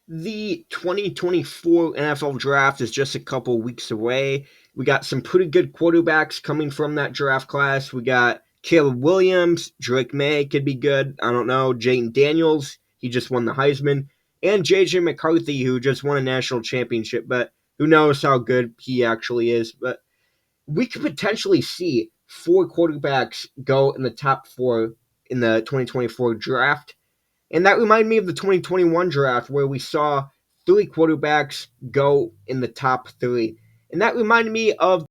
The 2024 NFL draft is just a couple weeks away. We got some pretty good quarterbacks coming from that draft class. We got Caleb Williams, Drake May could be good. I don't know. Jayden Daniels, he just won the Heisman. And JJ McCarthy, who just won a national championship, but who knows how good he actually is. But we could potentially see four quarterbacks go in the top four in the 2024 draft. And that reminded me of the 2021 draft where we saw three quarterbacks go in the top three. And that reminded me of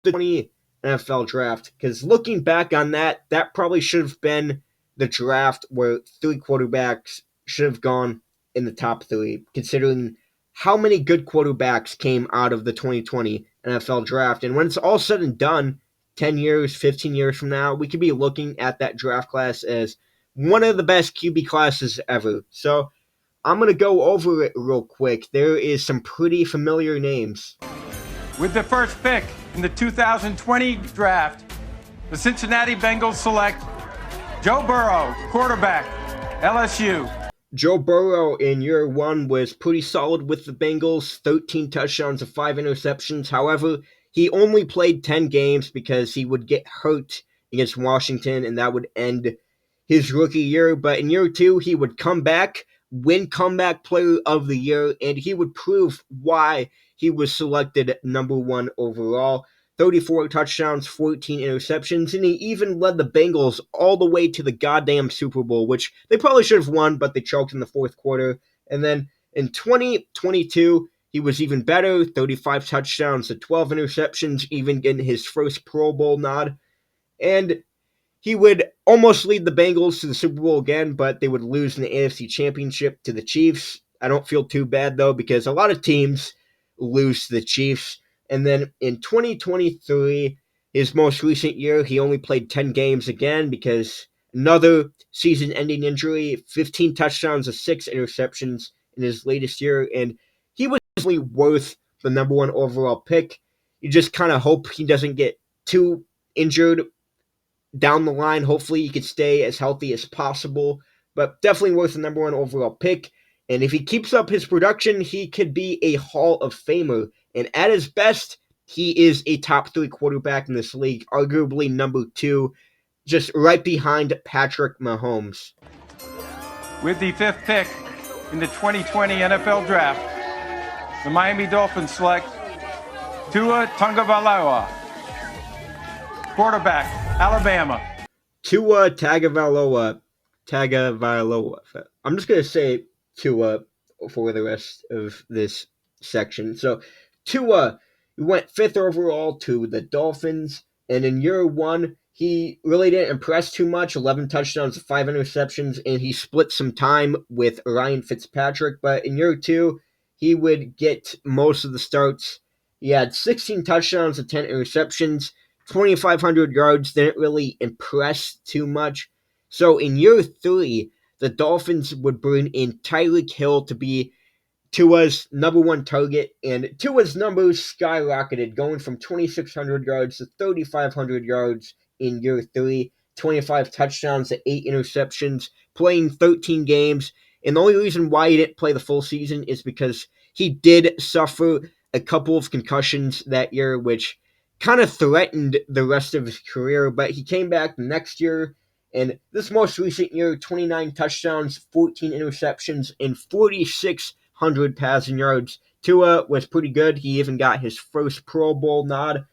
the 20 NFL draft because looking back on that, that probably should have been the draft where three quarterbacks should have gone in the top three, considering how many good quarterbacks came out of the 2020 NFL draft. And when it's all said and done, 10 years, 15 years from now, we could be looking at that draft class as one of the best QB classes ever. So I'm going to go over it real quick. There is some pretty familiar names. With the first pick in the 2020 draft, the Cincinnati Bengals select Joe Burrow, quarterback, LSU. Joe Burrow in year one was pretty solid with the Bengals, 13 touchdowns and 5 interceptions. However, he only played 10 games because he would get hurt against Washington, and that would end his rookie year. But in year two, he would come back, win comeback player of the year, and he would prove why he was selected number one overall. 34 touchdowns, 14 interceptions, and he even led the Bengals all the way to the goddamn Super Bowl, which they probably should have won, but they choked in the fourth quarter. And then in 2022, he was even better, 35 touchdowns to 12 interceptions, even getting his first Pro Bowl nod. And he would almost lead the Bengals to the Super Bowl again, but they would lose in the AFC Championship to the Chiefs. I don't feel too bad, though, because a lot of teams lose to the Chiefs. And then in 2023, his most recent year, he only played 10 games again because another season-ending injury, 15 touchdowns and 6 interceptions in his latest year, and he was definitely worth the number one overall pick. You just kind of hope he doesn't get too injured down the line. Hopefully he could stay as healthy as possible, but definitely worth the number one overall pick. And if he keeps up his production, he could be a Hall of Famer. And at his best, he is a top three quarterback in this league, arguably number two, just right behind Patrick Mahomes. With the fifth pick in the 2020 NFL Draft, the Miami Dolphins select Tua Tagovailoa, quarterback, Alabama. Tua Tagovailoa. I'm just going to say Tua for the rest of this section. So Tua went fifth overall to the Dolphins, and in year one, he really didn't impress too much, 11 touchdowns, 5 interceptions, and he split some time with Ryan Fitzpatrick, but in year two, he would get most of the starts. He had 16 touchdowns and 10 interceptions, 2,500 yards, didn't really impress too much. So in year three, the Dolphins would bring in Tyreek Hill to be Tua's number one target, and Tua's numbers skyrocketed, going from 2,600 yards to 3,500 yards in year three, 25 touchdowns to 8 interceptions, playing 13 games. And the only reason why he didn't play the full season is because he did suffer a couple of concussions that year, which kind of threatened the rest of his career, but he came back the next year. And this most recent year, 29 touchdowns, 14 interceptions, and 4,600 passing yards. Tua was pretty good. He even got his first Pro Bowl nod.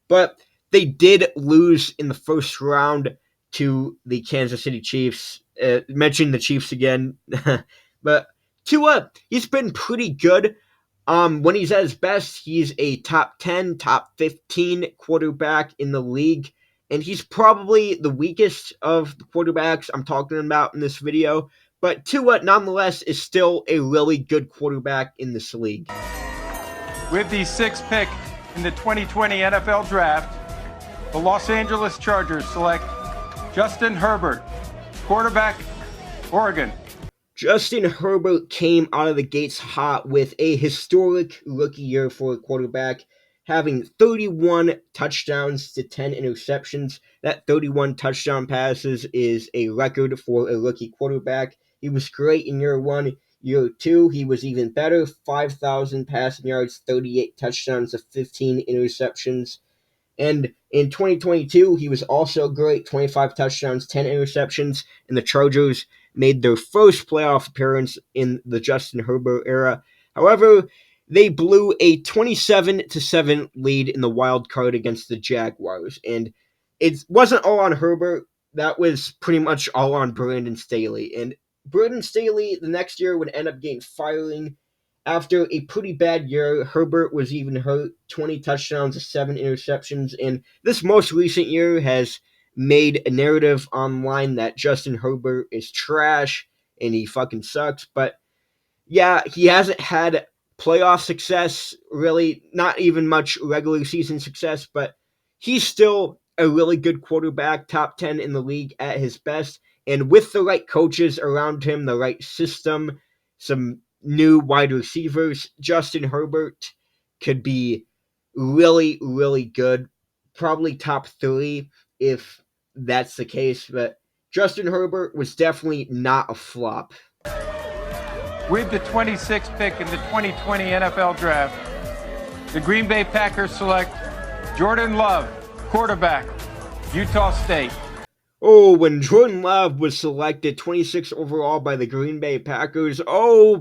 But they did lose in the first round to the Kansas City Chiefs. Mentioning the Chiefs again. But Tua, he's been pretty good. When he's at his best, he's a top 10, top 15 quarterback in the league. And he's probably the weakest of the quarterbacks I'm talking about in this video. But Tua, nonetheless, is still a really good quarterback in this league. With the sixth pick in the 2020 NFL Draft, the Los Angeles Chargers select Justin Herbert, quarterback, Oregon. Justin Herbert came out of the gates hot with a historic rookie year for a quarterback, having 31 touchdowns to 10 interceptions. That 31 touchdown passes is a record for a rookie quarterback. He was great in year one. Year 2, he was even better, 5,000 passing yards, 38 touchdowns to 15 interceptions. And in 2022, he was also great, 25 touchdowns, 10 interceptions, and the Chargers made their first playoff appearance in the Justin Herbert era. However, they blew a 27-7 lead in the wild card against the Jaguars, and it wasn't all on Herbert. That was pretty much all on Brandon Staley. And Brandon Staley the next year would end up getting firing after a pretty bad year. Herbert was even hurt, 20 touchdowns, 7 interceptions, and this most recent year has made a narrative online that Justin Herbert is trash and he fucking sucks. But yeah, he hasn't had playoff success, really, not even much regular season success, but he's still a really good quarterback, top 10 in the league at his best. And with the right coaches around him, the right system, some new wide receivers, Justin Herbert could be really, really good. Probably top 3 if that's the case. But Justin Herbert was definitely not a flop. With the 26th pick in the 2020 NFL Draft, the Green Bay Packers select Jordan Love, quarterback, Utah State. Oh, when Jordan Love was selected 26 overall by the Green Bay Packers,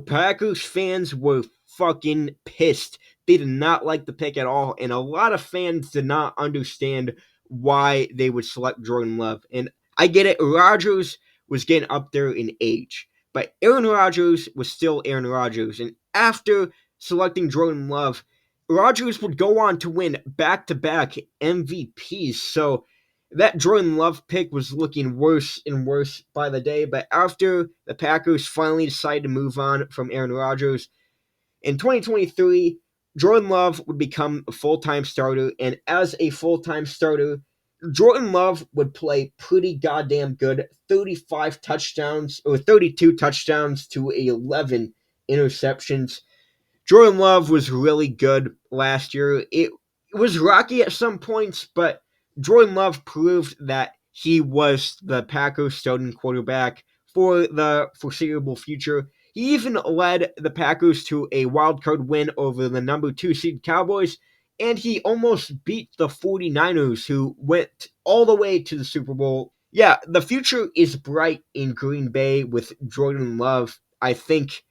Packers fans were fucking pissed. They did not like the pick at all, and a lot of fans did not understand why they would select Jordan Love. And I get it, Rodgers was getting up there in age, but Aaron Rodgers was still Aaron Rodgers. And after selecting Jordan Love, Rodgers would go on to win back-to-back MVPs. So that Jordan Love pick was looking worse and worse by the day. But after the Packers finally decided to move on from Aaron Rodgers, in 2023, Jordan Love would become a full-time starter. And as a full-time starter, Jordan Love would play pretty goddamn good. 35 touchdowns, or 32 touchdowns to 11 interceptions. Jordan Love was really good last year. It was rocky at some points, but Jordan Love proved that he was the Packers' starting quarterback for the foreseeable future. He even led the Packers to a wild card win over the number 2 seed Cowboys, and he almost beat the 49ers, who went all the way to the Super Bowl. Yeah, the future is bright in Green Bay with Jordan Love. I think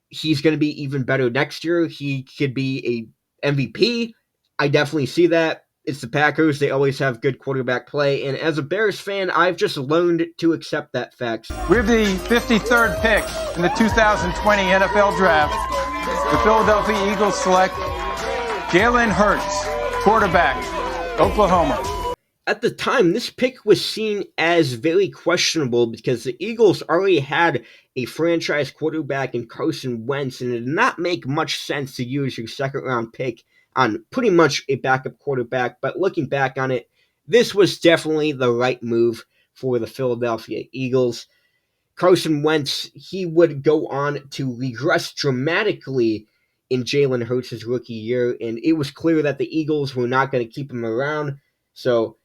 he's going to be even better next year. He could be a MVP. I definitely see that. It's the Packers. They always have good quarterback play. And as a Bears fan, I've just learned to accept that fact. With the 53rd pick in the 2020 NFL Draft, the Philadelphia Eagles select Jalen Hurts, quarterback, Oklahoma. At the time, this pick was seen as very questionable because the Eagles already had a franchise quarterback in Carson Wentz, and it did not make much sense to use your second-round pick on pretty much a backup quarterback. But looking back on it, this was definitely the right move for the Philadelphia Eagles. Carson Wentz, he would go on to regress dramatically in Jalen Hurts' rookie year, and it was clear that the Eagles were not going to keep him around. So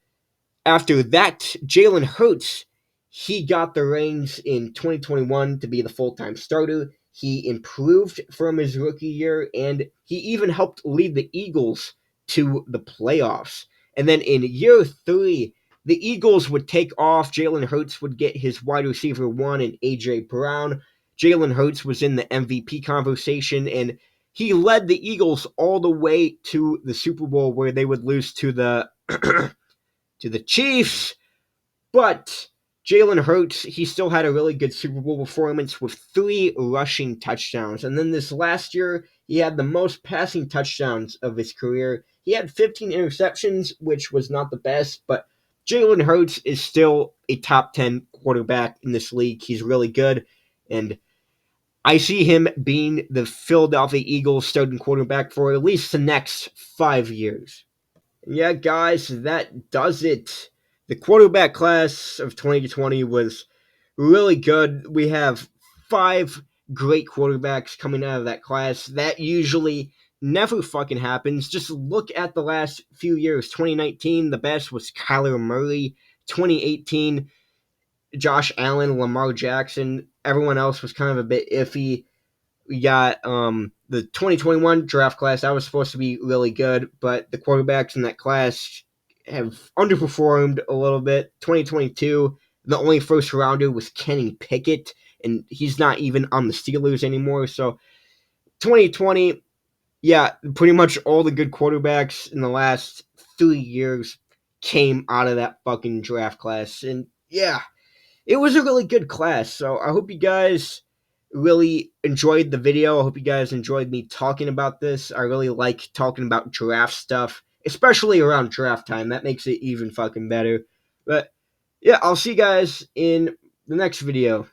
after that, Jalen Hurts, he got the reins in 2021 to be the full-time starter. He improved from his rookie year, and he even helped lead the Eagles to the playoffs. And then in year 3, the Eagles would take off. Jalen Hurts would get his wide receiver 1 in A.J. Brown. Jalen Hurts was in the MVP conversation, and he led the Eagles all the way to the Super Bowl, where they would lose to the to the Chiefs. But Jalen Hurts, he still had a really good Super Bowl performance with 3 rushing touchdowns. And then this last year, he had the most passing touchdowns of his career. He had 15 interceptions, which was not the best, but Jalen Hurts is still a top 10 quarterback in this league. He's really good, and I see him being the Philadelphia Eagles starting quarterback for at least the next 5 years. Yeah, guys, that does it. The quarterback class of 2020 was really good. We have 5 great quarterbacks coming out of that class. That usually never fucking happens. Just look at the last few years. 2019, the best was Kyler Murray. 2018, Josh Allen, Lamar Jackson. Everyone else was kind of a bit iffy. we got the 2021 draft class. That was supposed to be really good, but the quarterbacks in that class have underperformed a little bit. 2022, the only first rounder was Kenny Pickett, and he's not even on the Steelers anymore. So 2020, yeah, pretty much all the good quarterbacks in the last 3 years came out of that fucking draft class. And yeah, it was a really good class. So I hope you guys really enjoyed the video. I hope you guys enjoyed me talking about this. I really like talking about draft stuff, especially around draft time. That makes it even fucking better. But yeah, I'll see you guys in the next video.